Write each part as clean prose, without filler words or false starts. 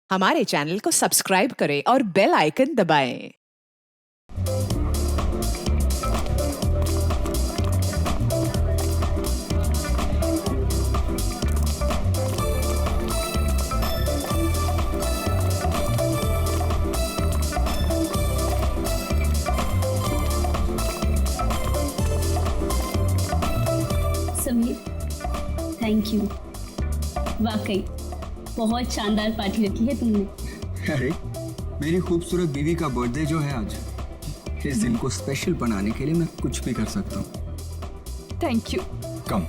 हमारे चैनल को सब्सक्राइब करें और बेल आइकन दबाएं। Sameer, thank you. वाकई बहुत शानदार पार्टी रखी है तुमने। अरे मेरी खूबसूरत बीवी का बर्थडे जो है आज, इस दिन को स्पेशल बनाने के लिए मैं कुछ भी कर सकता हूँ। Thank you. कम।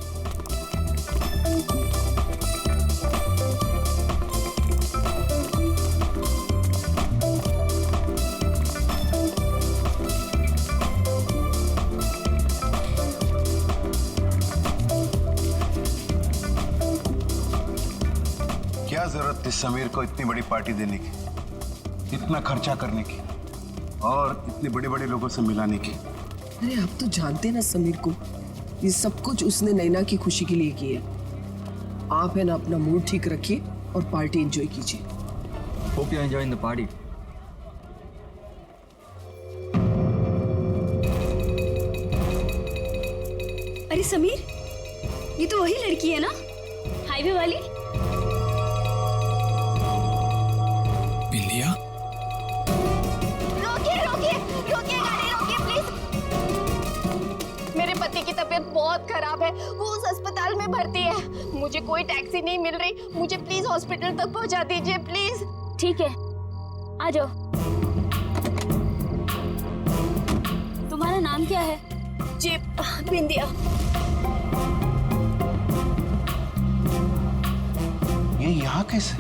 क्या जरूरत थी समीर को इतनी बड़ी पार्टी देने की, इतना खर्चा करने की और इतने बड़े बड़े लोगों से मिलाने की? अरे आप तो जानते ना समीर को, ये सब कुछ उसने नैना की खुशी के लिए किया। आप है ना अपना मूड ठीक रखिए और पार्टी एंजॉय कीजिए। Hope you enjoying the party. अरे समीर, ये तो वही लड़की है ना, हाईवे वाली? बिंदिया? रोकिए रोकिए रोकिए, गाड़ी रोकिए प्लीज। मेरे पति की तबीयत बहुत खराब है, वो उस अस्पताल में भर्ती है। मुझे कोई टैक्सी नहीं मिल रही, मुझे प्लीज हॉस्पिटल तक पहुंचा दीजिए प्लीज। ठीक है, आ जाओ। तुम्हारा नाम क्या है? जी बिंदिया। ये यहाँ कैसे?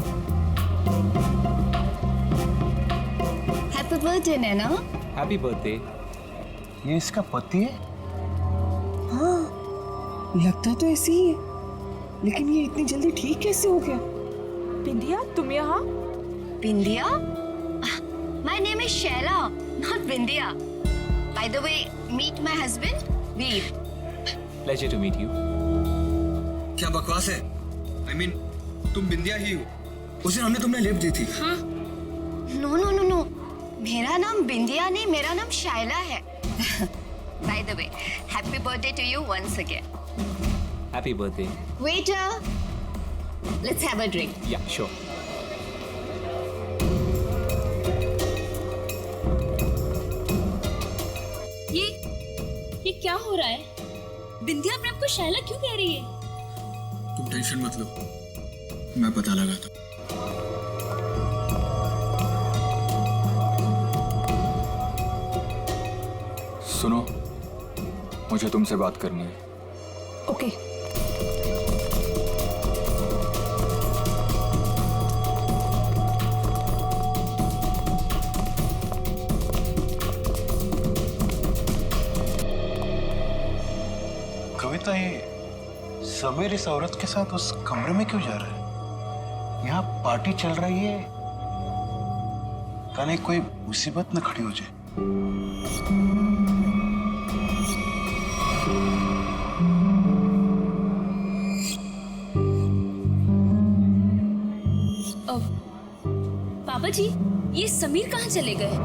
Happy birthday Naina. Happy birthday. ये इसका पति है? हाँ, लगता तो ऐसे ही है, लेकिन ये इतनी जल्दी ठीक कैसे हो गया? बिंदिया, तुम यहाँ? Bindiya? My name is Shaila, not Bindiya. By the way, meet my husband Veer. Pleasure to meet you. क्या बकवास है? I mean, तुम बिंदिया ही हो। उस दिन हमने तुमने लिफ्ट दी थी। हाँ? नो नो नो नो, मेरा नाम बिंदिया नहीं, मेरा नाम शाइला है। By the way, happy birthday to you once again. Happy birthday. Waiter, let's have a drink. Yeah sure. ये क्या हो रहा है? बिंदिया अपने आप को शैला क्यों कह रही है? तुम टेंशन मत लो, मैं पता लगाता हूँ। सुनो, मुझे तुमसे बात करनी है। ओके। कविता, ये समीर इस औरत के साथ उस कमरे में क्यों जा रहा है? यहाँ पार्टी चल रही है, कहीं कोई मुसीबत न खड़ी हो जाए। पापा जी, ये समीर कहाँ चले गए?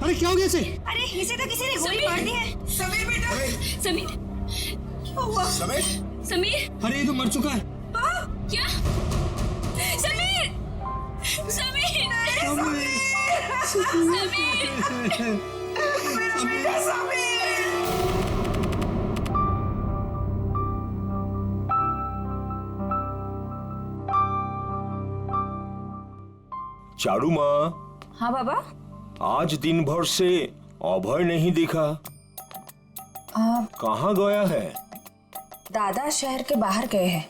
अरे क्या हो गया इसे? अरे इसे तो किसी ने गोली मार दी है। समीर बेटा, समीर, क्या हुआ? समीर, अरे ये तो मर चुका है। क्या? समीर, समीर, समीर, चारू माँ, हाँ बाबा। आज दिन भर से अभय नहीं दिखा, कहाँ गया है? दादा शहर के बाहर गए हैं,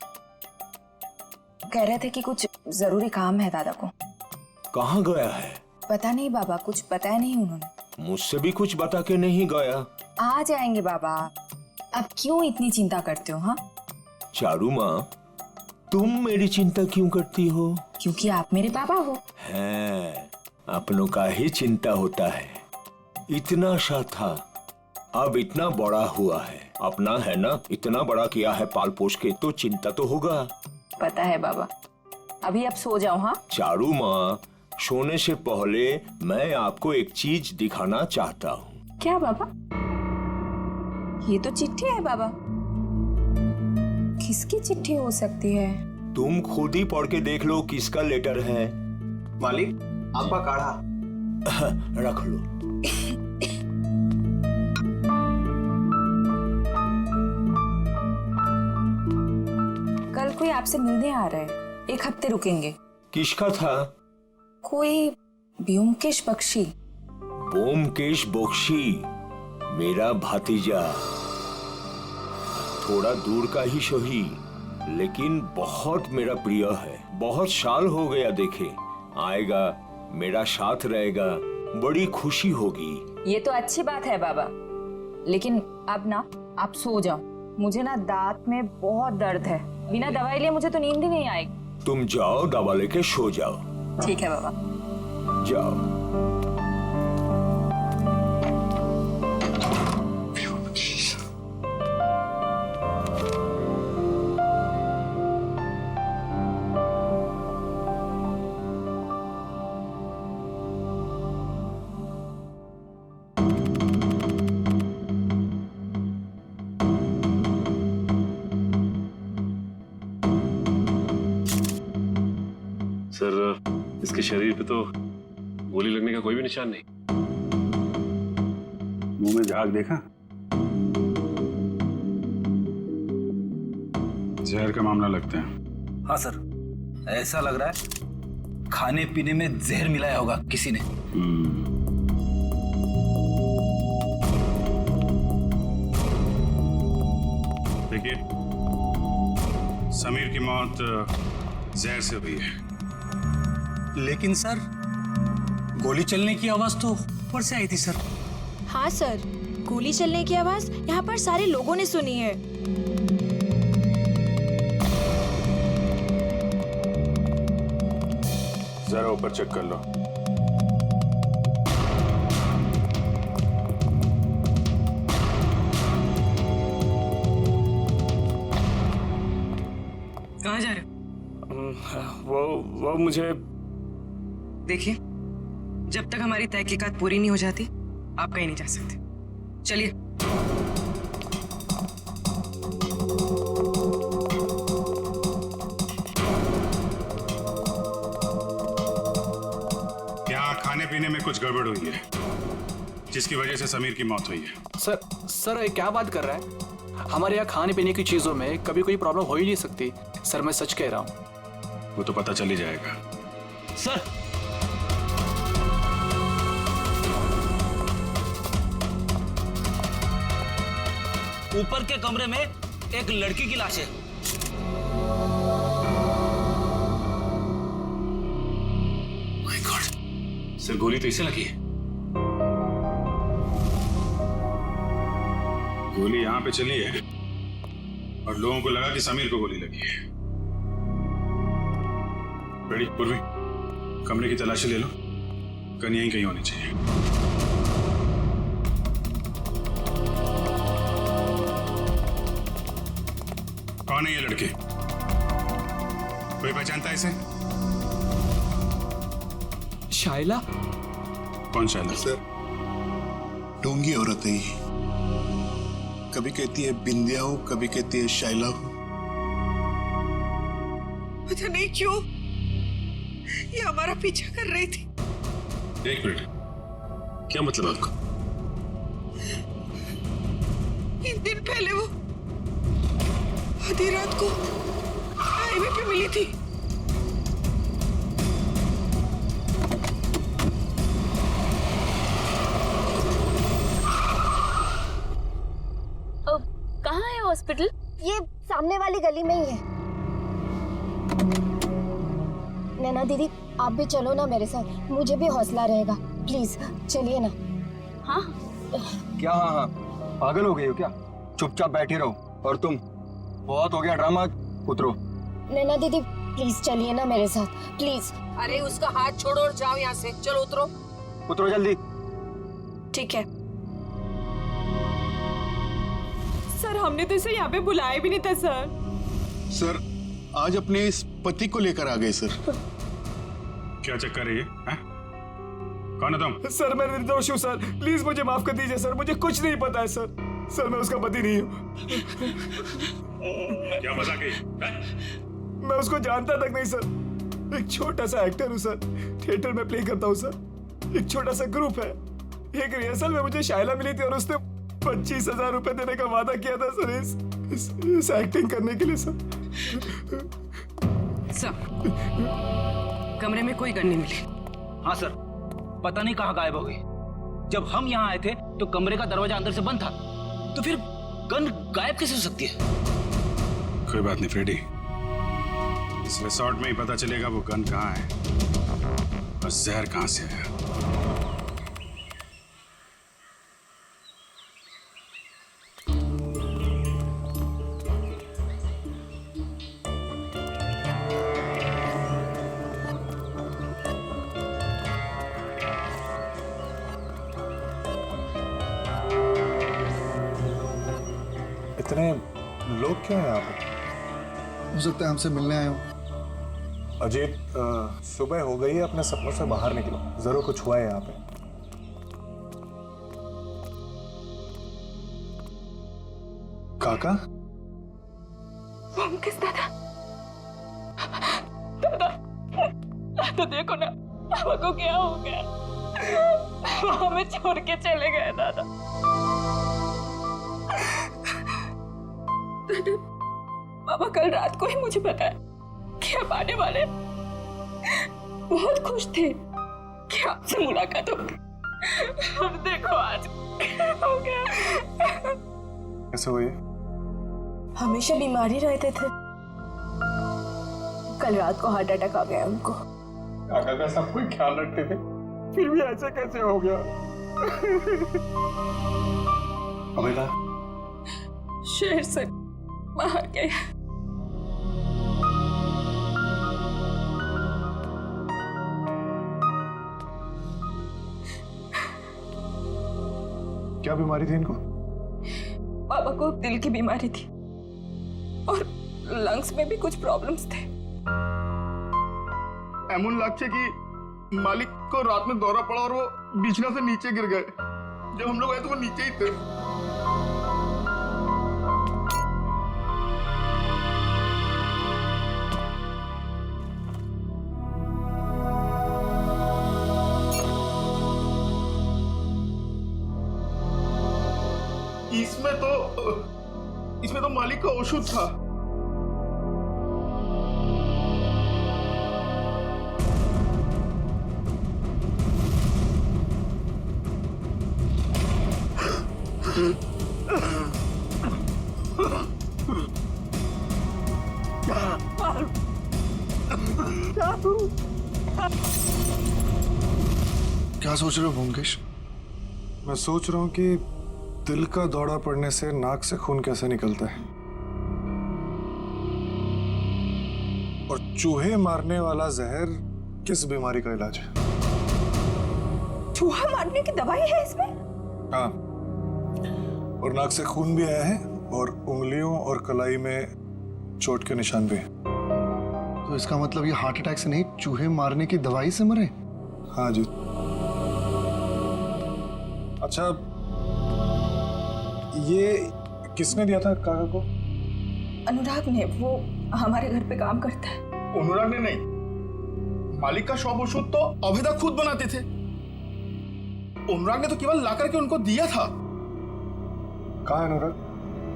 कह रहे थे कि कुछ जरूरी काम है दादा को। कहाँ गया है? पता नहीं बाबा, कुछ बताया नहीं उन्होंने। मुझसे भी कुछ बता के नहीं गया। आ जाएंगे बाबा, अब क्यों इतनी चिंता करते हो? हाँ चारू माँ, तुम मेरी चिंता क्यों करती हो? क्योंकि आप मेरे पापा हो। है, अपनों का ही चिंता होता है। इतना सा था, अब इतना बड़ा हुआ है। अपना है ना, इतना बड़ा किया है पाल पोष के, तो चिंता तो होगा। पता है बाबा। अभी आप सो जाओ। हाँ चारू माँ, सोने से पहले मैं आपको एक चीज दिखाना चाहता हूँ। क्या बाबा? ये तो चिट्ठी है बाबा। किसकी चिट्ठी हो सकती है? तुम खुद ही पढ़ के देख लो किसका लेटर है। मालिक, आपका काढ़ा। रख लो। कल कोई आपसे मिलने आ रहा है, 1 हफ्ते रुकेंगे। किसका था? कोई ब्योमकेश बख्शी। ब्योमकेश बख्शी, मेरा भतीजा। थोड़ा दूर का ही सही, लेकिन बहुत मेरा प्रिय है। बहुत साल हो गया देखे। आएगा, मेरा साथ रहेगा, बड़ी खुशी होगी। ये तो अच्छी बात है बाबा, लेकिन अब ना आप सो जाओ। मुझे ना दांत में बहुत दर्द है, बिना दवाई लिए मुझे तो नींद ही नहीं आएगी। तुम जाओ, दवा लेके सो जाओ। ठीक है बाबा। जाओ। सर, इसके शरीर पे तो गोली लगने का कोई भी निशान नहीं। मुंह में झाग देखा? जहर का मामला लगता है। हाँ सर, ऐसा लग रहा है खाने पीने में जहर मिलाया होगा किसी ने। देखिए, समीर की मौत जहर से हुई है। लेकिन सर, गोली चलने की आवाज तो ऊपर से आई थी सर। हाँ सर, गोली चलने की आवाज यहाँ पर सारे लोगों ने सुनी है। जरा ऊपर चेक कर लो। कहाँ जा रहे हो? वो मुझे देखिए, जब तक हमारी तहकीकात पूरी नहीं हो जाती, आप कहीं नहीं जा सकते। चलिए। यहाँ खाने पीने में कुछ गड़बड़ हुई है, जिसकी वजह से समीर की मौत हुई है। सर ये क्या बात कर रहा है? हमारे यहाँ खाने पीने की चीजों में कभी कोई प्रॉब्लम हो ही नहीं सकती। सर, मैं सच कह रहा हूँ। वो तो पता चल ही जाएगा। सर, ऊपर के कमरे में एक लड़की की लाश है। माय गॉड, सर गोली तो इसे लगी है। गोली यहाँ पे चली है और लोगों को लगा कि समीर को गोली लगी है। रेडी पूर्वी, कमरे की तलाशी ले लो। गन यहीं कहीं होनी चाहिए। कौन है ये लड़के? कोई पहचानता है इसे? शाइला? कौन शाइला? सर, ढोंगी औरत है ये। कभी कहती है बिंदिया हूं, कभी कहती है शाइला हूं। पता नहीं क्यों ये हमारा पीछा कर रही थी। एक मिनट, क्या मतलब आपका? 3 दिन पहले वो आधी रात को हाईवे पे मिली थी। कहाँ है हॉस्पिटल? ये सामने वाली गली में ही है। नैना दीदी, आप भी चलो ना मेरे साथ, मुझे भी हौसला रहेगा। प्लीज चलिए ना। हाँ क्या? हाँ हाँ, पागल हो गई हो क्या? चुपचाप बैठी रहो। और तुम, बहुत हो गया ड्रामा, उतरो। नैना दीदी प्लीज चलिए ना मेरे साथ, प्लीज। अरे उसका हाथ छोड़ो और जाओ यहाँ से। चलो उतरो। उतरो जल्दी। ठीक है। सर हमने तो इसे यहाँ पे बुलाया भी नहीं था सर। सर आज अपने इस पति को लेकर आ गए सर। क्या चक्कर है ये? हैं? कौन है तुम? सर मैं निर्दोष हूँ सर, प्लीज मुझे माफ कर दीजिए सर, मुझे कुछ नहीं पता है सर। सर मैं उसका पति नहीं हूँ। क्या मजाक है? मैं उसको जानता तक नहीं सर। एक छोटा सा एक्टर हूँ सर, थिएटर में प्ले करता हूँ सर। एक छोटा सा ग्रुप है। एक रिहर्सल में मुझे शायला मिली थी और उसने 25,000 रुपए देने का वादा किया था सर इस एक्टिंग करने के लिए सर। कमरे में कोई गन नहीं मिली। हाँ सर, पता नहीं कहाँ गायब हो गई। जब हम यहाँ आए थे तो कमरे का दरवाजा अंदर से बंद था, तो फिर गन गायब कैसे हो सकती है? कोई बात नहीं फ्रेडी, इस रिसोर्ट में ही पता चलेगा वो गन कहाँ है और जहर कहाँ से आया। इतने लोग क्यों हैं यहाँ पे? हो सकता है हमसे मिलने आए हो। अजीत, सुबह हो गई है, अपने सपनों से बाहर निकलो, जरूर कुछ हुआ है यहाँ पे। काका? किस दादा? दादा, तो देखो ना पापा को क्या हो गया। वो हमें छोड़ के चले गए दादा। दादा, पापा कल रात को ही मुझे बताया कि आप आने वाले। बहुत खुश थे कि आपसे मुलाकात होगी। अब देखो आज क्या हो गया। कैसे हुई? हमेशा बीमारी रहते थे, कल रात को हार्ट अटैक आ गया उनको। काका का सब कोई ख्याल रखते थे, फिर भी ऐसा कैसे हो गया? अमिता, शहर से बाहर गए। क्या बीमारी थी इनको? पापा को दिल की बीमारी थी और लंग्स में भी कुछ प्रॉब्लम्स थे। एमन लगছে कि मालिक को रात में दौरा पड़ा और वो बिछना से नीचे गिर गए। जब हम लोग आए तो वो नीचे ही थे। इसमें तो मालिक का औषध था। क्या सोच रहे हो भूमकेश? मैं सोच रहा हूँ कि दिल का दौरा पड़ने से नाक से खून कैसे निकलता है, और चूहे मारने वाला जहर किस बीमारी का इलाज है। चूहा मारने की दवाई है इसमें? हाँ, और नाक से खून भी आया है और उंगलियों और कलाई में चोट के निशान भी हैं। तो इसका मतलब ये हार्ट अटैक से नहीं, चूहे मारने की दवाई से मरे? हाँ जी। अच्छा, ये किसने दिया था काका को? अनुराग ने, वो हमारे घर पे काम करता है। अनुराग ने नहीं, मालिक का शॉप औषध तो अभेदा खुद बनाते थे। अनुराग ने तो केवल लाकर के उनको दिया था। कहाँ है अनुराग?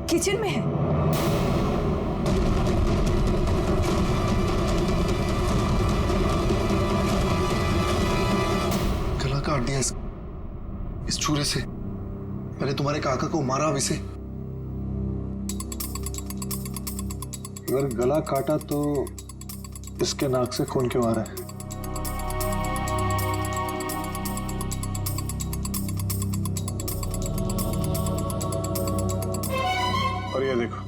किचन में है। गला काट दिया इस छुरे से। मैंने तुम्हारे काका को मारा अब इसे। अगर गला काटा तो इसके नाक से खून क्यों आ रहा है? और ये देखो,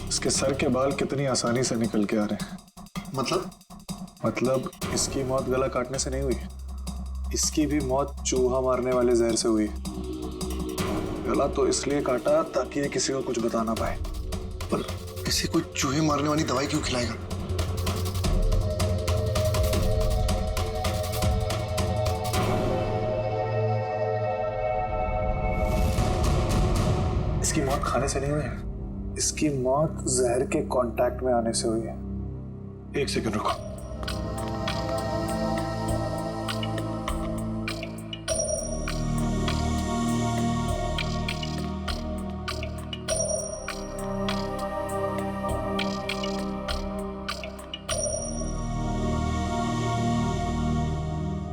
इसके सर के बाल कितनी आसानी से निकल के आ रहे हैं। मतलब इसकी मौत गला काटने से नहीं हुई, इसकी भी मौत चूहा मारने वाले जहर से हुई। गला तो इसलिए काटा ताकि ये किसी को कुछ बता ना पाए। पर किसी को चूहे मारने वाली दवाई क्यों खिलाएगा? इसकी मौत खाने से नहीं हुई है, इसकी मौत जहर के कांटेक्ट में आने से हुई है। एक सेकंड रुको।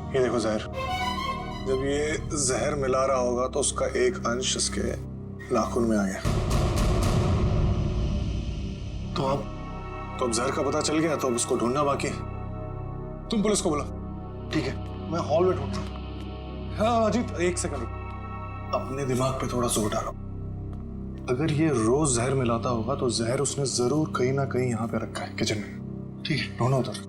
ये देखो जहर। जब ये जहर मिला रहा होगा तो उसका एक अंश इसके नाखून में आ गया। तो अब जहर का पता चल गया, तो अब उसको ढूंढना बाकी। तुम पुलिस को बुला। ठीक है, मैं हॉल में ढूंढ रहा हूँ। हाँ अजीत, एक सेकंड रुको। अपने दिमाग पे थोड़ा जोर डालो। अगर ये रोज जहर मिलाता होगा तो जहर उसने जरूर कहीं ना कहीं यहाँ पे रखा है, किचन में। ठीक है, ढूंढो उधर।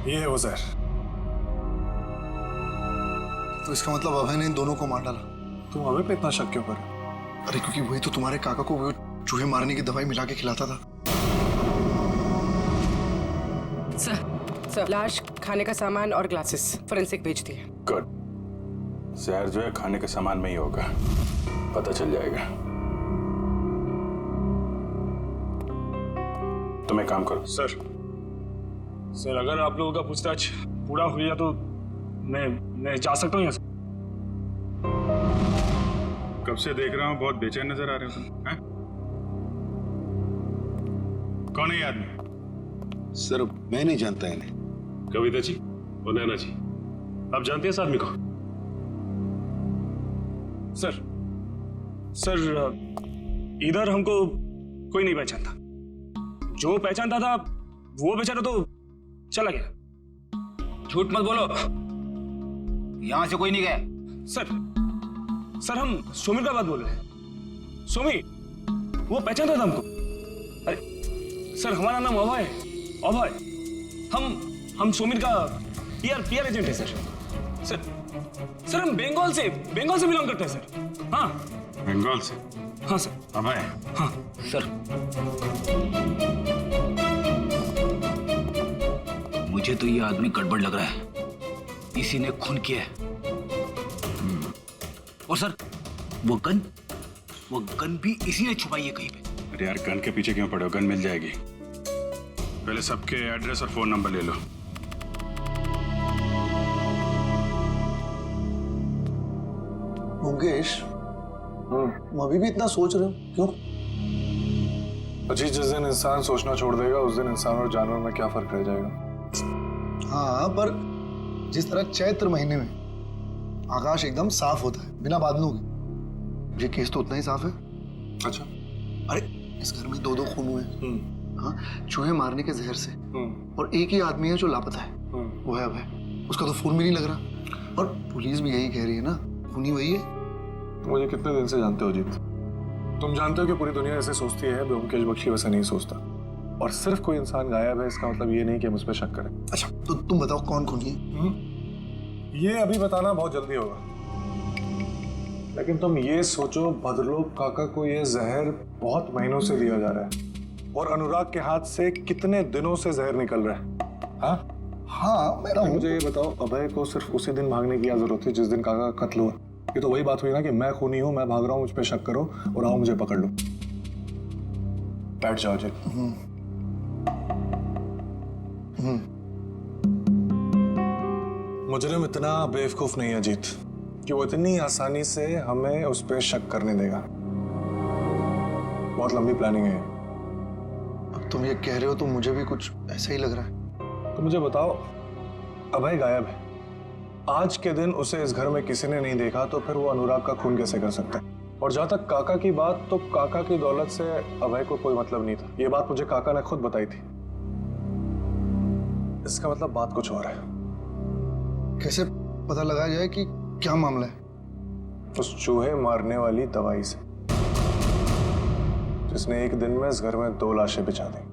ये है वो जहर। तो इसका मतलब अभय ने इन दोनों को मार डाला। तुम अभय पे इतना शक क्यों कर रहे हो? अरे क्योंकि वही तो तुम्हारे काका को वो चूहे मारने की दवाई मिला के खिलाता था। सर, लाश, खाने का सामान और ग्लासेस फोरेंसिक भेज दिए। गुड। जहर जो है खाने के सामान में ही होगा, पता चल जाएगा। तुम एक काम करो। सर अगर आप लोगों का पूछताछ पूरा हो गया तो मैं जा सकता हूँ यहाँ से? कब से देख रहा हूँ, बहुत बेचैन नजर आ रहे हो तुम। हैं? कौन है ये आदमी? सर मैं नहीं जानता इन्हें। कविता जी और नैना जी, आप जानते हैं इस आदमी को? सर इधर हमको कोई नहीं पहचानता। जो पहचानता था वो बेचारा तो चला गया। झूठ मत बोलो, यहां से कोई नहीं गया। सर हम सोमी का बात बोल रहे हैं। सोमी वो पहचानता था हमको। अरे सर हमारा नाम अभय है। अभय, हम सोमी का पीआर एजेंट है सर हम बंगाल से बिलोंग करते हैं सर। हाँ बंगाल से? हाँ सर। अभय? हाँ सर मुझे तो ये आदमी गड़बड़ लग रहा है, इसी ने खून किया है। और सर वो गन भी इसी ने छुपाई है कहीं पे। अरे यार गन के पीछे क्यों पड़े हो, गन मिल जाएगी। पहले सबके एड्रेस और फोन नंबर ले लो। मुकेश, तुम अभी भी इतना सोच रहे हो, क्यों? अजीत, जिस दिन इंसान सोचना छोड़ देगा उस दिन इंसान और जानवर में क्या फर्क रह जाएगा? हाँ, पर जिस तरह चैत्र महीने में आकाश एकदम साफ होता है बिना बादलों के, ये केस तो उतना ही साफ है। अच्छा। अरे इस घर में 2 खून हुए। हाँ, चूहे मारने के जहर से। और एक ही आदमी है जो लापता है, वो है अभय। उसका तो फोन भी नहीं लग रहा, और पुलिस भी यही कह रही है ना, खूनी वही है। तुम मुझे कितने दिन से जानते हो अजीत? तुम जानते हो कि पूरी दुनिया ऐसे सोचती है, ब्योमकेश बख्शी वैसे नहीं सोचता। और सिर्फ कोई इंसान गायब है इसका मतलब ये नहीं कि हम उस पर शक करें। अच्छा तो तुम बताओ कौन खूनी है? ये अभी बताना बहुत जल्दी होगा, लेकिन तुम ये सोचो भद्रलोक काका को ये जहर बहुत महीनों से दिया जा रहा है, और अनुराग के हाथ से कितने दिनों से जहर निकल रहा है। हाँ मैं मुझे ये बताओ, अभय को सिर्फ उसी दिन भागने की क्या जरूरत थी जिस दिन काका का कत्ल हुआ? ये तो वही बात हुई ना कि मैं खूनी हूं, मैं भाग रहा हूं, मुझ पे शक करो और आओ मुझे पकड़ लो। बैठ जाओ जी। मुजरिम इतना बेवकूफ नहीं है अजीत। कि वो इतनी आसानी से हमें उस पर शक करने देगा। बहुत लंबी प्लानिंग है। अब तुम ये कह रहे हो तो मुझे भी कुछ ऐसा ही लग रहा है। तो मुझे बताओ, अभय गायब है, आज के दिन उसे इस घर में किसी ने नहीं देखा, तो फिर वो अनुराग का खून कैसे कर सकता है? और जहां तक काका की बात, तो काका की दौलत से अभय को कोई मतलब नहीं था। ये बात मुझे काका ने खुद बताई थी। इसका मतलब बात कुछ और है। कैसे पता लगाया जाए कि क्या मामला है? उस चूहे मारने वाली दवाई से, जिसने एक दिन में इस घर में 2 लाशें बिछा दी।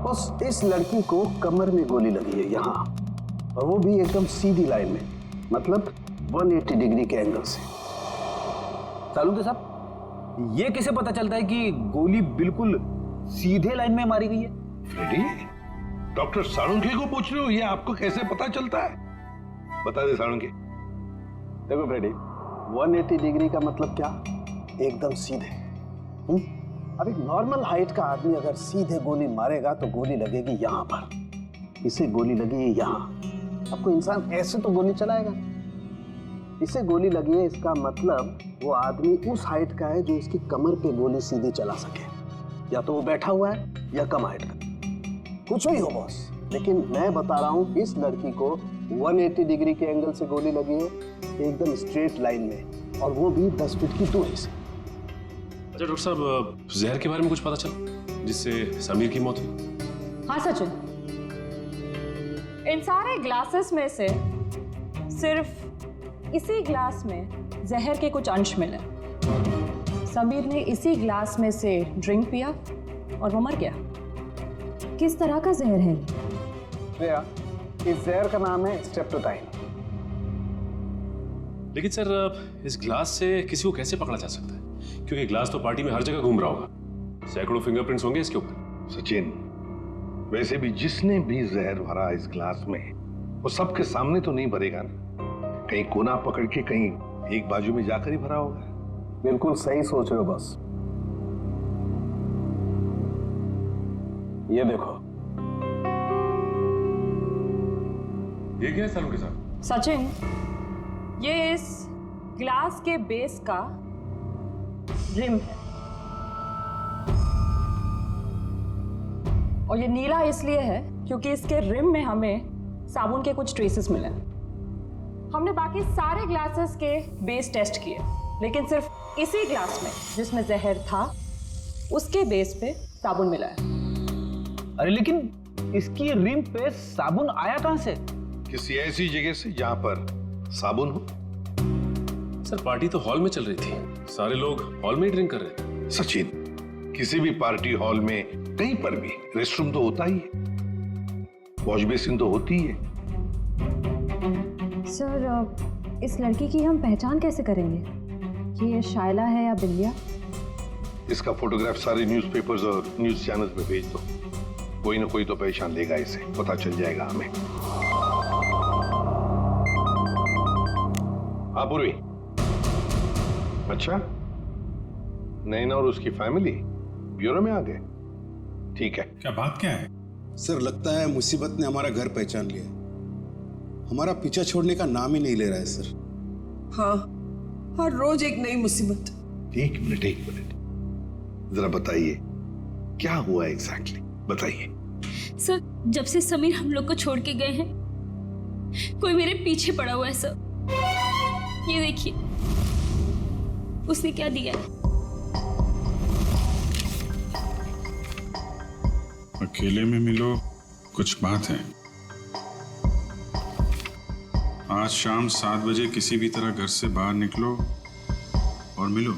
बस इस लड़की को कमर में गोली लगी है यहाँ, और वो भी एकदम सीधी लाइन में, मतलब 180 डिग्री के एंगल से। सालुंके साहब, ये कैसे पता चलता है कि गोली बिल्कुल सीधे लाइन में मारी गई है? फ्रेडी, डॉक्टर सालुंके को पूछ रहे हो, ये आपको कैसे पता चलता है? बता दे सालुंके। देखो फ्रेडी, 180 डिग्री का मतलब क्या? एकदम सीधे। अब एक नॉर्मल हाइट का आदमी अगर सीधे गोली मारेगा तो गोली लगेगी यहाँ पर, इसे गोली लगी है यहाँ। अब कोई इंसान ऐसे तो गोली चलाएगा? इसे गोली लगी है, इसका मतलब वो आदमी उस हाइट का है जो इसकी कमर पे गोली सीधी चला सके। या तो वो बैठा हुआ है या कम हाइट का, कुछ भी हो बॉस। लेकिन मैं बता रहा हूँ, इस लड़की को 180 डिग्री के एंगल से गोली लगी है, एकदम स्ट्रेट लाइन में, और वो भी 10 फीट की दूरी से। अच्छा डॉक्टर साहब, जहर के बारे में कुछ पता चला जिससे समीर की मौत हुई? हाँ सचिन, इन सारे ग्लासेस में से सिर्फ इसी ग्लास में जहर के कुछ अंश मिले। समीर ने इसी ग्लास में से ड्रिंक पिया और वो मर गया। किस तरह का जहर है? श्रेया, इस जहर का नाम है स्ट्रेप्टोटाइन। लेकिन सर, इस ग्लास से किसी को कैसे पकड़ा जा सकता है? क्योंकि ग्लास तो पार्टी में हर जगह घूम रहा होगा, सैकड़ों फिंगरप्रिंट्स होंगे इसके ऊपर। सचिन, वैसे भी जिसने भी जहर भरा इस ग्लास में, वो सबके सामने तो नहीं भरेगा ना, कहीं कोना पकड़ के कहीं एक बाजू में जाकर ही भरा होगा। बिल्कुल सही सोच रहे हो बस। ये देखो, ये क्या है सालुंके साहब? सचिन, ये इस ग्लास के बेस का रिम है, और ये नीला इसलिए है क्योंकि इसके रिम में हमें साबुन के कुछ ट्रेसेस मिले। हमने बाकी सारे ग्लासेस के बेस टेस्ट किए, लेकिन सिर्फ इसी ग्लास में जिसमें जहर था, उसके बेस पे साबुन मिला है। अरे लेकिन इसकी रिम पे साबुन आया कहां से? किसी ऐसी जगह से जहां पर साबुन हो। सर, पार्टी तो हॉल में चल रही थी, सारे लोग हॉल में ही ड्रिंक कर रहे थे। सचिन, किसी भी पार्टी हॉल में कहीं पर भी रेस्टरूम तो होता ही है, वॉश बेसिन तो होती ही है। सर, इस लड़की की हम पहचान कैसे करेंगे कि ये शायला है या बिल्लिया? इसका फोटोग्राफ सारे न्यूज़पेपर्स और न्यूज़ चैनल्स में भेज दो, कोई ना कोई तो पहचान लेगा इसे, पता चल जाएगा हमें। हाँ पूर्वी, अच्छा, नैना और उसकी फैमिली ब्यूरो में आ गए? ठीक है। क्या बात क्या है? सर, लगता है मुसीबत ने हमारा घर पहचान लिया, हमारा पीछा छोड़ने का नाम ही नहीं ले रहा है सर। हाँ, हर रोज एक नई मुसीबत। एक मिनट, जरा बताइए क्या हुआ एग्जैक्टली, बताइए। सर, जब से समीर हम लोग को छोड़ के गए हैं, कोई मेरे पीछे पड़ा हुआ है सर। ये देखिए, उसने क्या दिया है। अकेले में मिलो, कुछ बात है। आज शाम 7 बजे किसी भी तरह घर से बाहर निकलो और मिलो।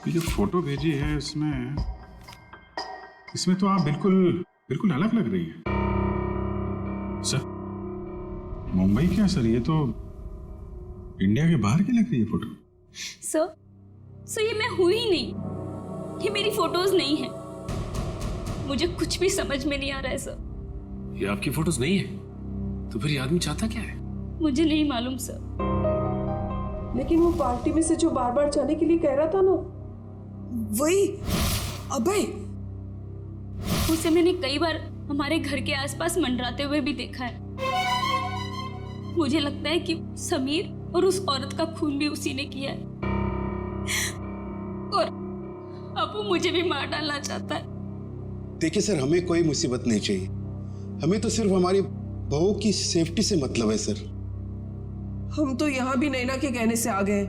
ये जो फोटो भेजी है इसमें तो आप बिल्कुल अलग लग रही है। सर, मुंबई क्या सर, ये तो इंडिया के बाहर की लग रही है फोटो। सर, ये मैं हुई ही नहीं, ये मेरी फोटोज नहीं है। मुझे कुछ भी समझ में नहीं आ रहा है सर। ये आपकी फोटोज नहीं है? तो फिर ये आदमी चाहता क्या है? मुझे नहीं मालूम सर। लेकिन वो पार्टी में से जो बार बार जाने के लिए कह रहा था ना, वही अभय। उसे मैंने कई बार हमारे घर के आसपास मंडराते हुए भी देखा है। मुझे लगता है कि समीर और उस औरत का खून भी उसी ने किया है और अब वो मुझे भी मार डालना चाहता है। देखिए सर, हमें कोई मुसीबत नहीं चाहिए, हमें तो सिर्फ हमारी बहू की सेफ्टी से मतलब है सर। हम तो यहाँ भी नैना के कहने से आ गए,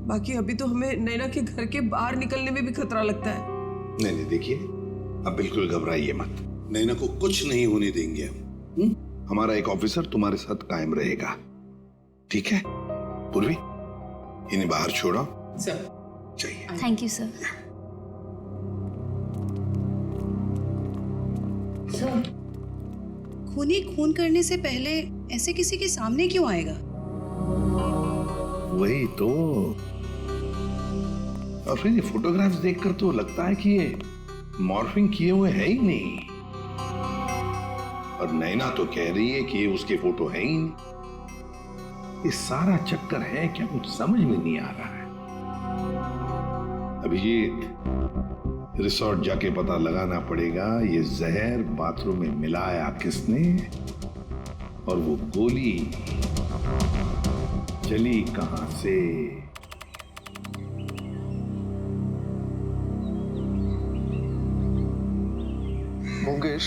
बाकी अभी तो हमें नैना के घर के बाहर निकलने में भी खतरा लगता है। नहीं नहीं, देखिए अब बिल्कुल घबराइए मत, नैना को कुछ नहीं होने देंगे हम। हमारा एक ऑफिसर तुम्हारे साथ कायम रहेगा, ठीक है? पूर्वी, इन्हें बाहर छोड़ो। सर चाहिए। Thank you sir. सर, खूनी खून करने से पहले ऐसे किसी के सामने क्यों आएगा? वही तो, और फिर ये फोटोग्राफ्स देखकर तो लगता है कि ये मॉर्फिंग किए हुए है ही नहीं, और नैना तो कह रही है कि ये उसके फोटो है ही नहीं। ये सारा चक्कर है क्या, कुछ समझ में नहीं आ रहा है। अभिजीत, रिसोर्ट जाके पता लगाना पड़ेगा ये जहर बाथरूम में मिलाया किसने, और वो गोली चली कहां से। मुकेश,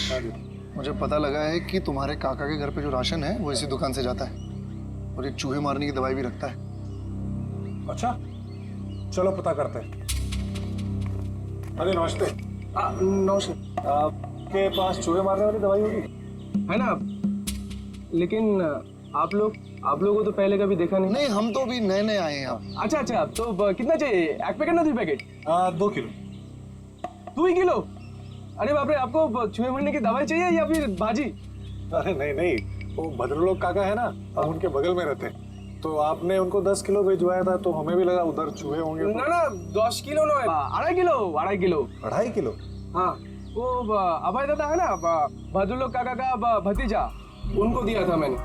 मुझे पता लगा है कि तुम्हारे काका के घर पे जो राशन है वो इसी दुकान से जाता है, और ये चूहे मारने की दवाई भी रखता है। अच्छा, चलो पता करते हैं। अरे नमस्ते। नमस्ते। आपके पास चूहे मारने वाली दवाई होगी, है ना? लेकिन आप लोगों को तो पहले कभी देखा नहीं। नहीं, हम तो भी नए नए आए हैं यहाँ। अच्छा अच्छा, तो कितना चाहिए? एक पैकेट ना 2 पैकेट? 2 किलो। 2 ही किलो? अरे बाप रे, आपको चूहे मारने की दवाई चाहिए या फिर भाजी? अरे नहीं नहीं, वो भद्रलोक काका है ना, हम उनके बगल में रहते हैं, तो आपने उनको 10 किलो भिजवाया था, तो हमें भी लगा उधर चूहे होंगे। ना ना, 10 किलो ना, 2.5 किलो। 2.5 किलो? हाँ, वो अभय दादा है ना, भद्रलोक काका का भतीजा, उनको दिया था मैंने।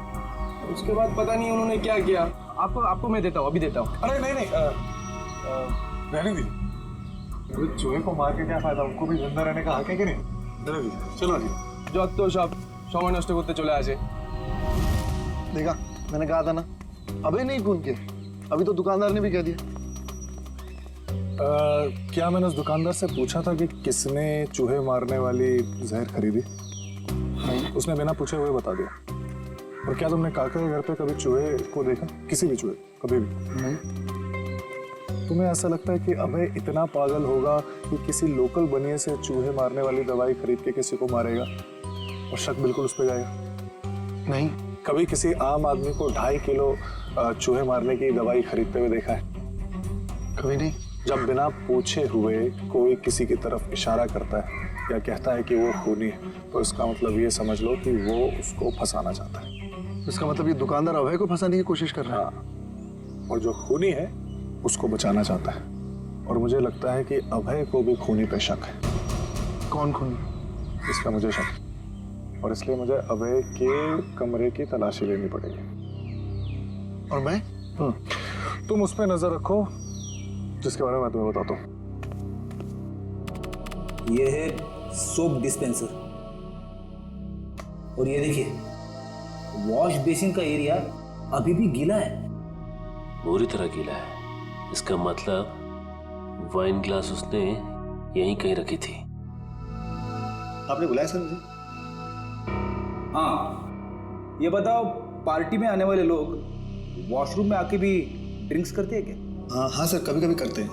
उसके बाद पता नहीं उन्होंने क्या किया। आपको मैं देता हूँ, अभी देता हूँ। अरे नहीं नहीं, रहने दीजिए, चूहे को मार के क्या फायदा, उनको भी जिंदा रहने का हक है कि नहीं? रहने दीजिए, चलो जी। যত সব সময় নষ্ট করতে চলে আসে। देखा, मैंने कहा था ना, अबे नहीं खून के, अभी तो दुकानदार ने भी कह दिया। क्या मैंने उस दुकानदार से पूछा था कि किसने चूहे मारने वाली जहर खरीदी? नहीं, उसने बिना पूछे हुए बता दिया। और क्या तुमने काका के घर पे कभी चूहे को देखा? किसी भी चूहे, कभी भी नहीं? तुम्हें ऐसा लगता है कि अभय इतना पागल होगा कि किसी लोकल बनिए से चूहे मारने वाली दवाई खरीद के किसी को मारेगा और शक बिल्कुल उस पर जाएगा? नहीं। कभी किसी आम आदमी को 2.5 किलो चूहे मारने की दवाई खरीदते हुए देखा है? कभी नहीं। जब बिना पूछे हुए कोई किसी की तरफ इशारा करता है या कहता है कि वो खूनी है, तो इसका मतलब ये समझ लो कि वो उसको फंसाना चाहता है। इसका मतलब ये दुकानदार अभय को फंसाने की कोशिश कर रहा है। और जो खूनी है उसको बचाना चाहता है, और मुझे लगता है कि अभय को भी खूनी पे शक है। कौन खूनी? इसका मुझे शक, और इसलिए मुझे अभय के कमरे की तलाशी लेनी पड़ेगी। और मैं? तुम उस पर नजर रखो जिसके बारे में मैं तुम्हें बताता हूँ। ये है सोप डिस्पेंसर, और ये देखिए वॉश बेसिन का एरिया अभी भी गीला है, पूरी तरह गीला है। इसका मतलब वाइन ग्लास उसने यहीं कहीं रखी थी। आपने बुलाया सर मुझे? हाँ, ये बताओ, पार्टी में आने वाले लोग वॉशरूम में आके भी ड्रिंक्स करते हैं क्या? हाँ सर, कभी कभी करते हैं।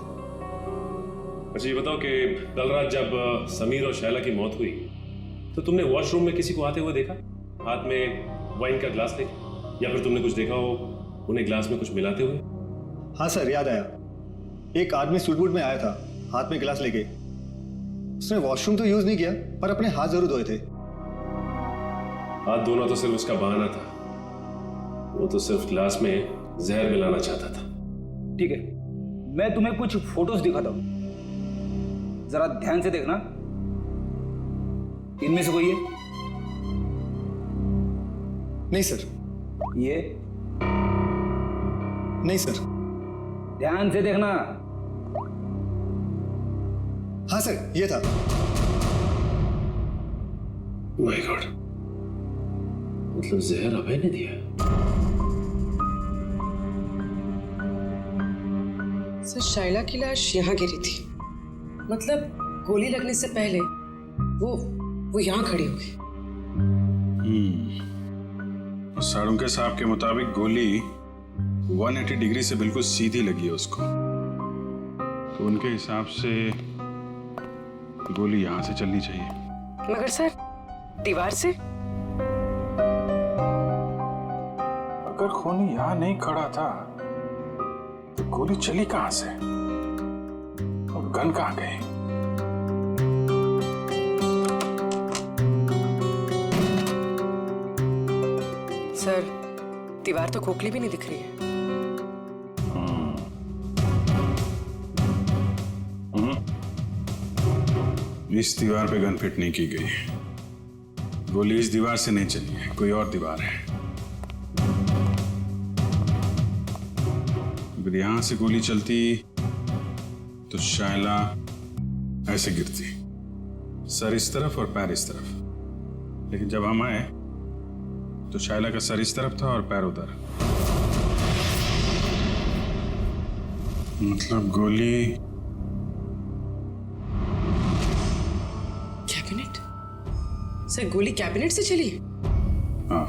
अच्छा ये बताओ कि कल रात जब समीर और शैला की मौत हुई तो तुमने वॉशरूम में किसी को आते हुए देखा, हाथ में वाइन का ग्लास लेके, या फिर तुमने कुछ देखा हो उन्हें ग्लास में कुछ मिलाते हुए? हाँ सर, याद आया। एक आदमी सूट बूट में आया था, हाथ में गिलास लेके। उसने वॉशरूम तो यूज नहीं किया, पर अपने हाथ जरूर धोए थे। हाथ धोना तो सिर्फ उसका बहाना था, वो तो सिर्फ ग्लास में जहर मिलाना चाहता था। ठीक है, मैं तुम्हें कुछ फोटोज दिखाता हूं, जरा ध्यान से देखना। इनमें से कोई है? नहीं सर। ये? नहीं सर। ध्यान से देखना। हाँ सर, ये था। माय गॉड, मतलब जहर अभय ने दिया? सर शाइला की लाश यहाँ गिरी थी, मतलब गोली लगने से पहले वो यहाँ खड़ी हुई। साळुंके साहब के मुताबिक गोली 180 डिग्री से बिल्कुल सीधी लगी है उसको, तो उनके हिसाब से गोली यहां से चलनी चाहिए। मगर सर दीवार से? अगर खूनी यहां नहीं खड़ा था तो गोली चली कहां से और गन कहां गई? सर दीवार तो खोखली भी नहीं दिख रही है। इस दीवार पे गन फिट नहीं की गई, गोली इस दीवार से नहीं चली है, कोई और दीवार है। अगर यहां से गोली चलती तो शायला ऐसे गिरती, सर इस तरफ और पैर इस तरफ, लेकिन जब हम आए तो शायला का सर इस तरफ था और पैर उधर। मतलब गोली कैबिनेट? सर गोली कैबिनेट से चली? हाँ,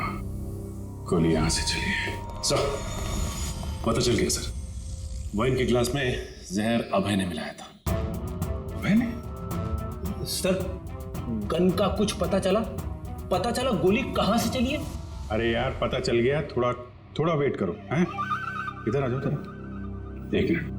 गोली यहां से चली है। सर पता चल गया सर, वाइन के ग्लास में जहर अभय ने मिलाया था। अभय ने? सर गन का कुछ पता चला? पता चला गोली कहां से चली है? अरे यार पता चल गया, थोड़ा वेट करो। हैं? इधर आ जाओ जरा, एक मिनट।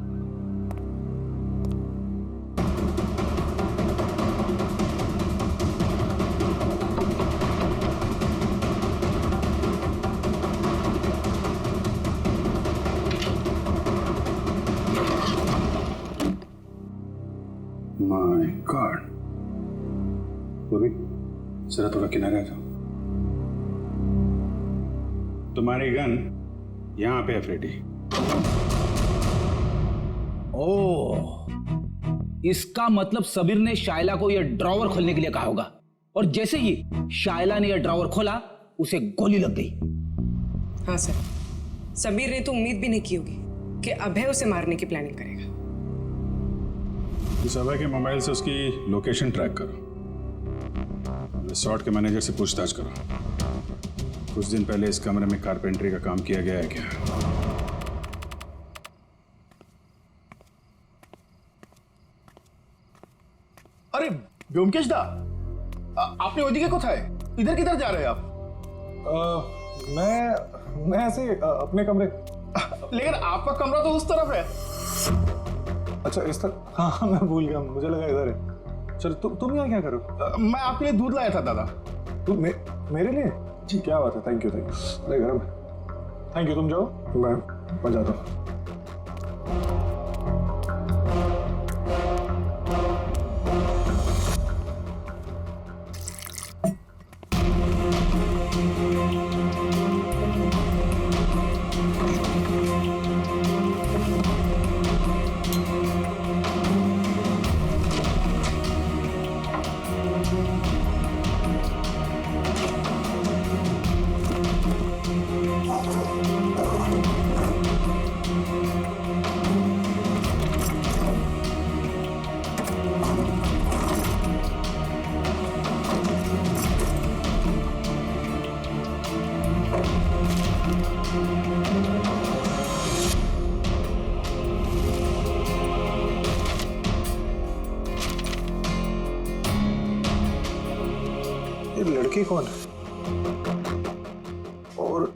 माय गॉड, पूर्वी जरा थोड़ा किनारे आ जाओ। तुम्हारी गन यहां पे है फ्रेडी। ओह, इसका मतलब सबीर ने शायला को यह ड्रॉवर खोलने के लिए कहा होगा, और जैसे ही शायला ने यह ड्रॉवर खोला उसे गोली लग गई। हाँ सर, सबीर ने तो उम्मीद भी नहीं की होगी कि अभय उसे मारने की प्लानिंग करेगा। इस अभय के मोबाइल से उसकी लोकेशन ट्रैक करो, रिसोर्ट के मैनेजर से पूछताछ करो, कुछ दिन पहले इस कमरे में कारपेंटरी का काम किया गया है क्या? अरे व्योमकेश दा, आपने ओदिके को था, इधर किधर जा रहे हैं आप? मैं ऐसे अपने कमरे। लेकिन आपका कमरा तो उस तरफ है। अच्छा इस तरफ? हाँ मैं भूल गया, मुझे लगा इधर है। चल तुम यहाँ क्या करो? मैं आपके लिए दूध लाया था दादा। तुम मेरे लिए? जी क्या बात है, थैंक यू। अरे गर्म है, थैंक यू। तुम जाओ, मैं जाता हूँ। लड़की कौन है और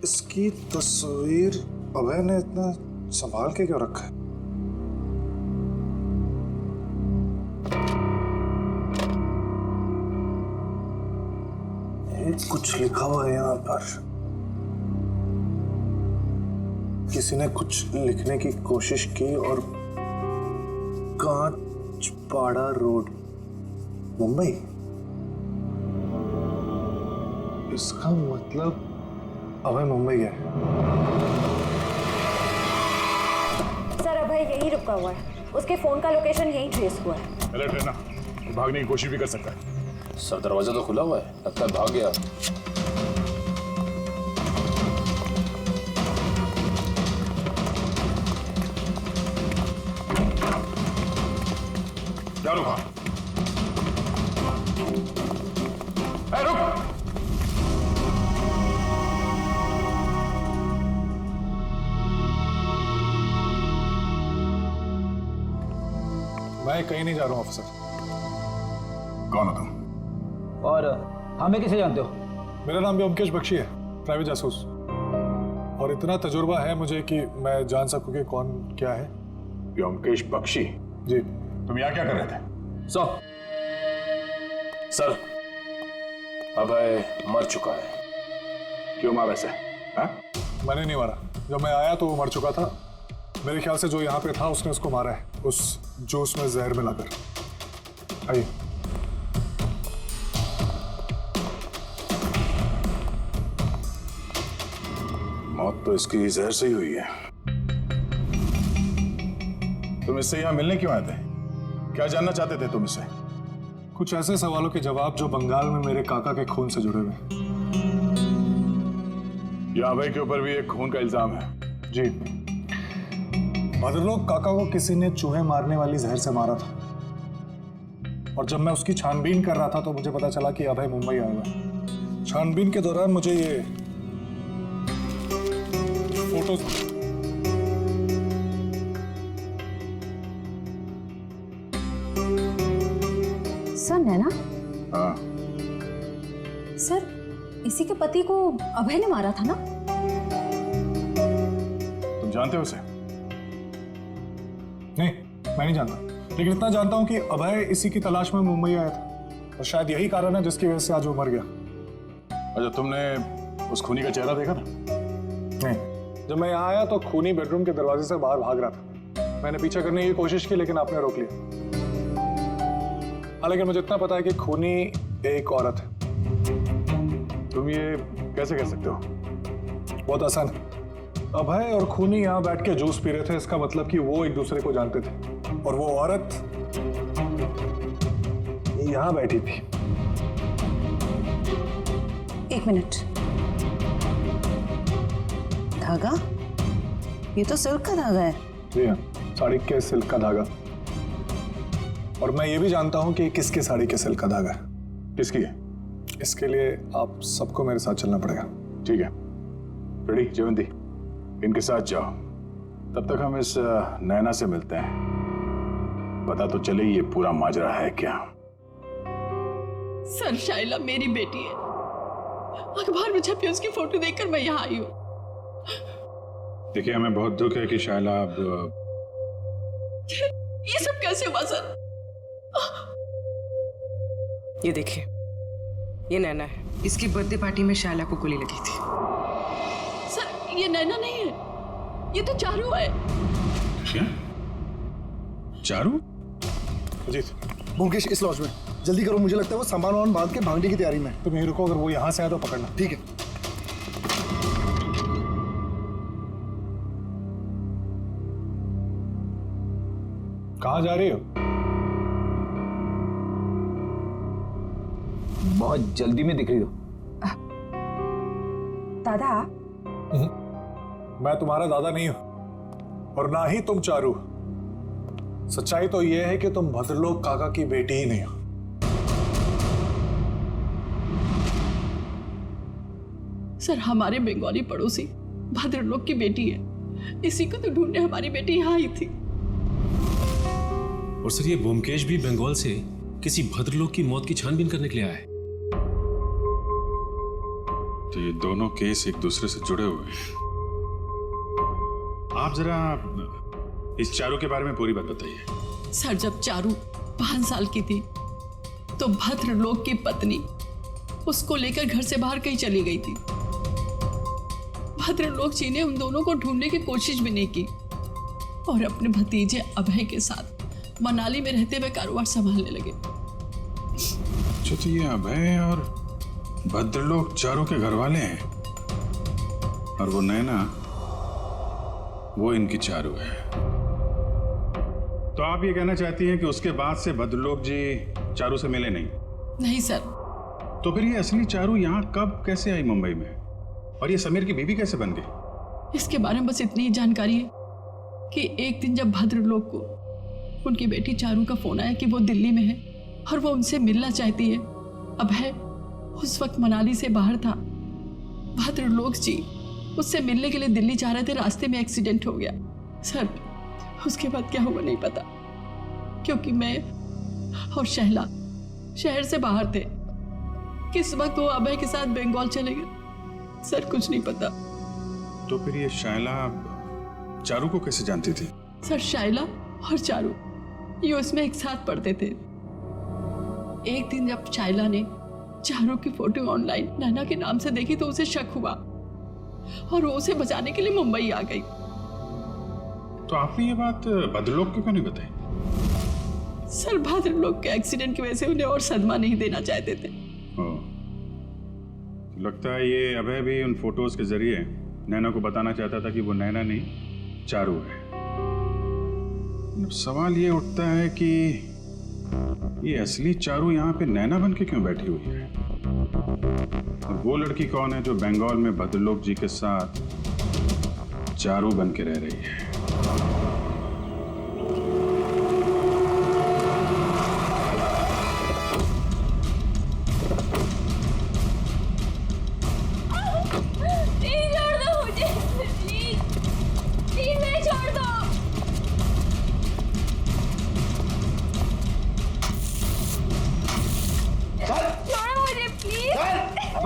इसकी तस्वीर अभय ने इतना संभाल के क्यों रखा है? कुछ लिखा हुआ है यहाँ पर, किसी ने कुछ लिखने की कोशिश की और कांचपाड़ा रोड, मुंबई। इसका मतलब अभय मुंबई गया। सर अभय यही रुका हुआ है, उसके फोन का लोकेशन यही ट्रेस हुआ है। अलर्ट रहना, भागने की कोशिश भी कर सकता है। सर दरवाजा तो खुला हुआ है, लगता है भाग गया। क्या रुका? रुक! मैं कहीं नहीं जा रहा हूँ ऑफिसर। कौन हो तुम? और हमें कैसे जानते हो? मेरा नाम व्योमकेश बख्शी है, प्राइवेट जासूस। और इतना तजुर्बा है मुझे कि मैं जान सकूं कि कौन क्या है। व्योमकेश बख्शी? जी। तुम यहाँ क्या कर रहे थे? सर अभय मर चुका है। क्यों मारा ऐसे? मैंने नहीं मारा, जब मैं आया तो वो मर चुका था। मेरे ख्याल से जो यहाँ पे था उसने उसको मारा है, उस जूस में जहर मिलाकर। आइए। मौत तो इसकी जहर से ही हुई है। तुम इससे यहाँ मिलने क्यों आए थे? क्या जानना चाहते थे तुम इससे? कुछ ऐसे सवालों के जवाब जो बंगाल में मेरे काका के खून से जुड़े हुए। यहाँ भाई के ऊपर भी एक खून का इल्जाम है। जी। भद्रलोक काका को किसी ने चूहे मारने वाली जहर से मारा था, और जब मैं उसकी छानबीन कर रहा था तो मुझे पता चला कि अभय मुंबई आया हुआ है। छानबीन के दौरान मुझे ये फोटो सर नैना? हाँ। सर इसी के पति को अभय ने मारा था ना? तुम जानते हो उसे? नहीं, मैं नहीं जानता, लेकिन इतना जानता हूं कि अभय इसी की तलाश में मुंबई आया था, और शायद यही कारण है जिसकी वजह से आज वो मर गया। अच्छा, तुमने उस खूनी का चेहरा देखा था? नहीं, जब मैं यहाँ आया तो खूनी बेडरूम के दरवाजे से बाहर भाग रहा था। मैंने पीछा करने की कोशिश की, लेकिन आपने रोक लिया। हालांकि मुझे इतना पता है कि खूनी एक औरत है। तुम ये कैसे कह सकते हो? बहुत आसान है। अभय और खूनी यहाँ बैठ के जूस पी रहे थे, इसका मतलब कि वो एक दूसरे को जानते थे, और वो औरत यहाँ बैठी थी। एक मिनट, धागा? ये तो सिल्क का धागा है। जी हाँ, साड़ी के सिल्क का धागा। और मैं ये भी जानता हूँ कि किसके साड़ी के सिल्क का धागा है। किसकी है? इसके लिए आप सबको मेरे साथ चलना पड़ेगा। ठीक है, रेडी जयवंती, इनके साथ जाओ। तब तक हम इस नैना से मिलते हैं, पता तो चले ये पूरा माजरा है क्या। सर शाइला मेरी बेटी है, अखबार में छपी उसकी फोटो देखकर मैं यहाँ आई हूँ। देखिए, हमें बहुत दुख है कि शाइला अब ये सब कैसे हुआ सर? ये देखिए, ये नैना है। इसकी बर्थडे पार्टी में शाइला को गोली लगी थी। सर ये नैना नहीं है, ये तो चारू है। क्या? चारू? अजीत, मुकेश इस लॉज में जल्दी करो, मुझे लगता है वो सामान वामान बांध के भागने की तैयारी में। तुम यहीं रुको, अगर वो यहाँ से आए तो पकड़ना। ठीक है। कहाँ जा रही हो? बहुत जल्दी में दिख रही हो। दादा? मैं तुम्हारा दादा नहीं हूं, और ना ही तुम चारू। सच्चाई तो यह है कि तुम भद्रलोक काका की बेटी ही नहीं हो। सर हमारे बंगाली पड़ोसी भद्रलोक की बेटी है, इसी को तो ढूंढने हमारी बेटी यहाँ आई थी। और सर ये ब्योमकेश भी बंगाल से किसी भद्रलोक की मौत की छानबीन करने के लिए आया है। तो ये दोनों केस एक दूसरे से जुड़े हुए हैं। आप जरा इस चारू के बारे में पूरी बात बताइए। सर जब चारू 5 साल की थी तो भद्रलोक की पत्नी उसको लेकर घर से बाहर कहीं चली गई थी। भद्रलोक जी ने उन दोनों को ढूंढने की कोशिश भी नहीं की और अपने भतीजे अभय के साथ मनाली में रहते हुए कारोबार संभालने लगे। तो ये अभय और भद्रलोक चारों के घर वाले हैं, और वो नैना वो इनकी चारू है। तो आप ये कहना चाहती हैं कि उसके बाद से भद्रलोक जी चारू से मिले नहीं? नहीं सर। तो फिर ये असली चारू यहाँ कब कैसे आई मुंबई में, और ये समीर की बीवी कैसे बन गई? इसके बारे में बस इतनी ही जानकारी है कि एक दिन जब भद्रलोक को उनकी बेटी चारू का फोन आया कि वो दिल्ली में है और वो उनसे मिलना चाहती है। अभय उस वक्त मनाली से बाहर था। भद्रलोक जी उससे मिलने के लिए दिल्ली जा रहे थे, रास्ते में एक्सीडेंट हो गया। सर उसके बाद क्या हुआ नहीं पता, क्योंकि मैं और शैला शहर से बाहर थे। किस वक्त वो अभय के साथ बंगाल चले गए सर कुछ नहीं पता। तो फिर ये शायला चारू को कैसे जानती थी? सर शायला और चारू ये उसमें एक साथ पढ़ते थे। एक दिन जब शायला ने चारू की फोटो ऑनलाइन नैना के नाम से देखी तो उसे शक हुआ और वो उसे बचाने के लिए मुंबई आ गई। तो आपने ये बात भद्रलोक को क्यों नहीं बताई? सर भद्रलोक के एक्सीडेंट की वजह से उन्हें और सदमा नहीं देना चाहते थे। तो लगता है ये अभय भी उन फोटोज के जरिए नैना को बताना चाहता था कि वो नैना नहीं चारू है। अब सवाल ये उठता है कि ये असली चारू यहाँ पे नैना बन के क्यों बैठी हुई है, और वो लड़की कौन है जो बंगाल में भद्रलोक जी के साथ चारू बन के रह रही है?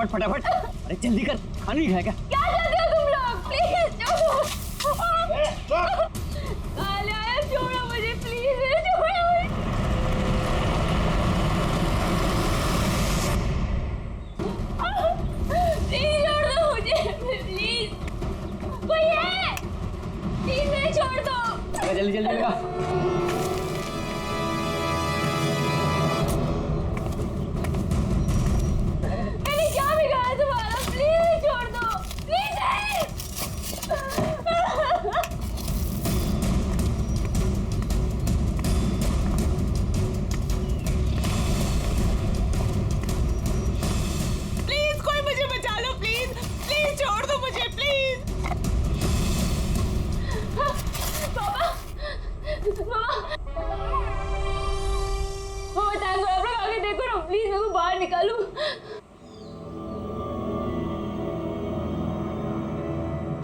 फटाफट, अरे जल्दी कर, खाना नहीं खाएगा? क्या करते हो तुम लोग? प्लीज छोड़ो मुझे, प्लीज छोड़ो। प्लीज छोड़ दो मुझे, प्लीज। कोई है? प्लीज मुझे छोड़ दो। अरे जल्दी जल्दी लगा।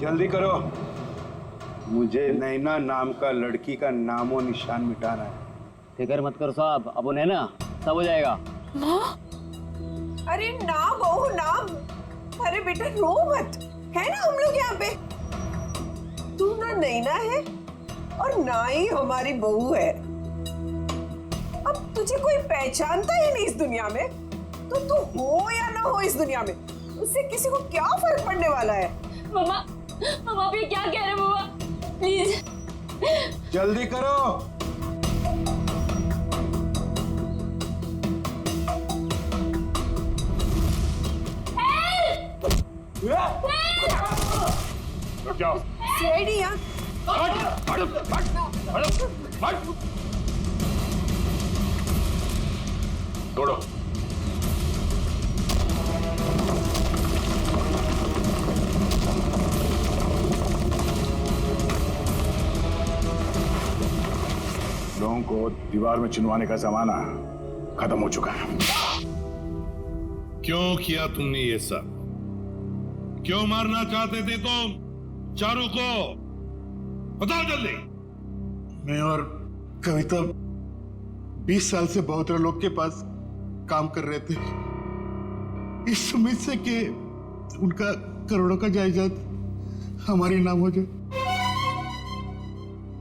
जल्दी करो, मुझे नैना नाम का लड़की का नामो निशान मिटाना है। फिक्र मत करो साहब, अब नैना सब हो जाएगा। माँ? अरे ना बहू ना, अरे बेटा रो मत, है ना हम लोग यहाँ पे। तू ना नैना है और ना ही हमारी बहू है। अब तुझे कोई पहचानता ही नहीं इस दुनिया में, तो तू हो या ना हो इस दुनिया में, उससे किसी को क्या फर्क पड़ने वाला है। मम्मा आप ये क्या कह रहे हो मम्मा, प्लीज जल्दी करो। क्या? सीआईडी यहाँ। तोड़ो। लोगों को दीवार में चिनवाने का जमाना खत्म हो चुका है। क्यों किया तुमने ये सब? क्यों मारना चाहते थे तुम चारू को? बताओ जल्दी। मैं और कविता 20 साल से बहुत लोग के पास काम कर रहे थे, इस उम्मीद से कि उनका करोड़ों का जायदाद हमारे नाम हो जाए।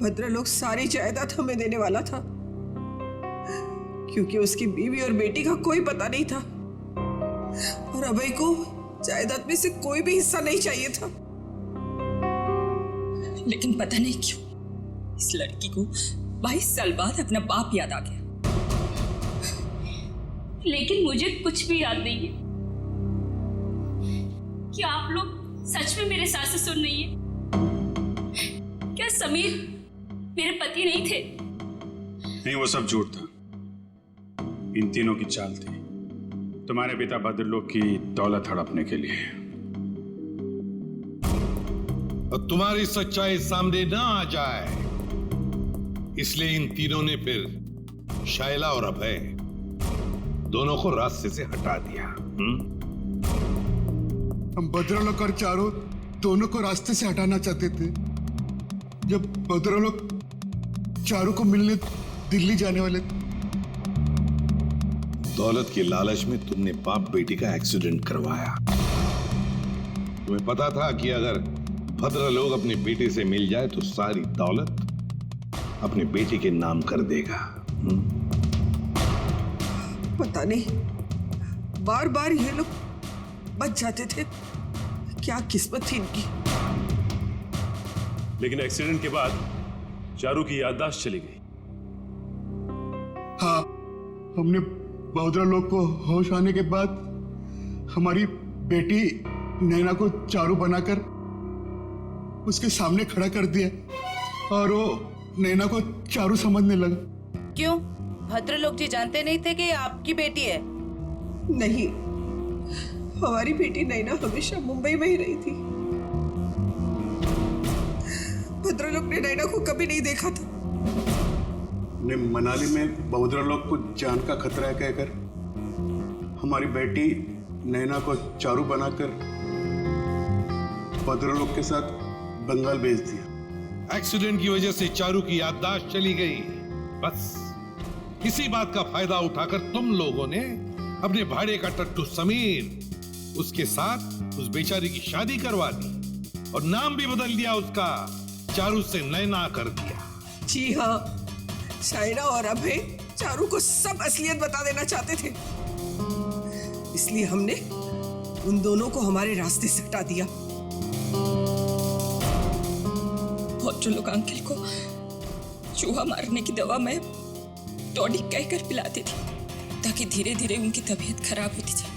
भद्रलोक सारी जायदाद हमें देने वाला था, क्योंकि उसकी बीवी और बेटी का कोई पता नहीं था और अभय को जायदाद में से कोई भी हिस्सा नहीं चाहिए था। लेकिन पता नहीं क्यों इस लड़की को 22 साल बाद अपना बाप याद आ गया। लेकिन मुझे कुछ भी याद नहीं है। क्या आप लोग सच में मेरे सास से सुन रही है? क्या समीर मेरे पति नहीं थे? नहीं, वो सब झूठ था। इन तीनों की चाल थी। तुम्हारे पिता भद्रलोक की दौलत हड़पने के लिए। और तुम्हारी सच्चाई सामने ना आ जाए इसलिए इन तीनों ने फिर शायला और अभय दोनों को रास्ते से हटा दिया। हम भद्रलोक और चारू दोनों को रास्ते से हटाना चाहते थे। जब भद्रलोक चारू को मिलने दिल्ली जाने वाले थे। दौलत के लालच में तुमने बाप बेटी का एक्सीडेंट करवाया। तुम्हें पता था कि अगर भद्रलोक अपने बेटे से मिल जाए तो सारी दौलत अपने बेटे के नाम कर देगा। पता नहीं बार बार ये लोग बच जाते थे, क्या किस्मत थी इनकी। लेकिन एक्सीडेंट के बाद चारू की याददाश्त चली गई। हाँ, हमने भद्रलोक को होश आने के बाद हमारी बेटी नैना को चारू बनाकर उसके सामने खड़ा कर दिया और वो नैना को चारू समझने लगा। क्यों? भद्रलोक जी जानते नहीं थे कि ये आपकी बेटी है? नहीं, हमारी बेटी नैना हमेशा मुंबई में ही रही थी। भद्रलोक ने नैना को कभी नहीं देखा था। ने मनाली में भद्रलोक को जान का खतरा है कहकर हमारी बेटी नैना को चारू बनाकर भद्रलोक के साथ बंगाल भेज दिया। एक्सीडेंट की वजह से चारू की याददाश्त चली गई। बस इसी बात का फायदा उठाकर तुम लोगों ने अपने भाड़े का टट्टू समीर उसके साथ उस बेचारी की शादी करवा दी और नाम भी बदल दिया उसका, चारू से नैना कर दिया। जी हाँ, शायरा और अभय चारू को सब असलियत बता देना चाहते थे, इसलिए हमने उन दोनों को हमारे रास्ते से हटा दिया। भद्रलोक अंकल को चूहा मारने की दवा मैं टॉनिक कहकर पिलाती थी ताकि धीरे धीरे उनकी तबीयत खराब होती जाए,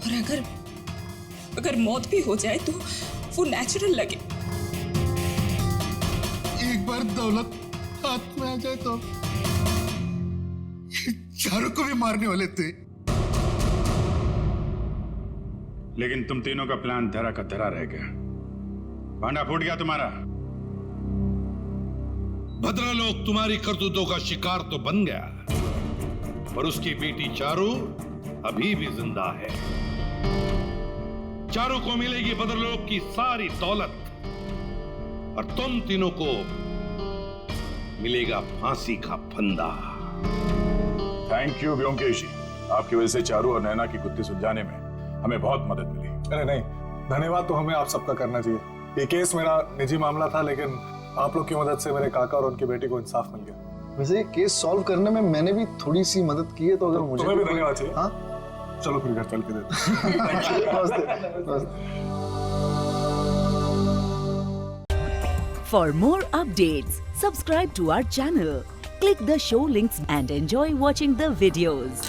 और अगर मौत भी हो जाए तो वो नेचुरल लगे। एक बार दौलत हाथ में आ जाए तो चारू को भी मारने वाले थे। लेकिन तुम तीनों का प्लान धरा का धरा रह गया, भांडा फूट गया तुम्हारा। भद्रलोक तुम्हारी करतूतों का शिकार तो बन गया, पर उसकी बेटी चारू अभी भी जिंदा है। चारू को मिलेगी भद्रलोक की सारी दौलत और तुम तीनों को मिलेगा फांसी का फंदा। थैंक यू व्योमकेश जी, आपकी वजह से चारू और नैना की गुत्थी सुलझाने में हमें बहुत मदद मिली। अरे नहीं, धन्यवाद तो हमें आप सबका करना चाहिए। ये केस मेरा निजी मामला था, लेकिन आप लोग की मदद से मेरे काका और उनकी बेटी को इंसाफ मिल गया। वैसे ये केस सॉल्व करने में मैंने भी थोड़ी सी मदद की है, तो अगर मुझे तुम्हें भी धन्यवाद चाहिए। हाँ, चलो फिर घर चल के देते। For more updates, subscribe to our channel, click the show links and enjoy watching the videos.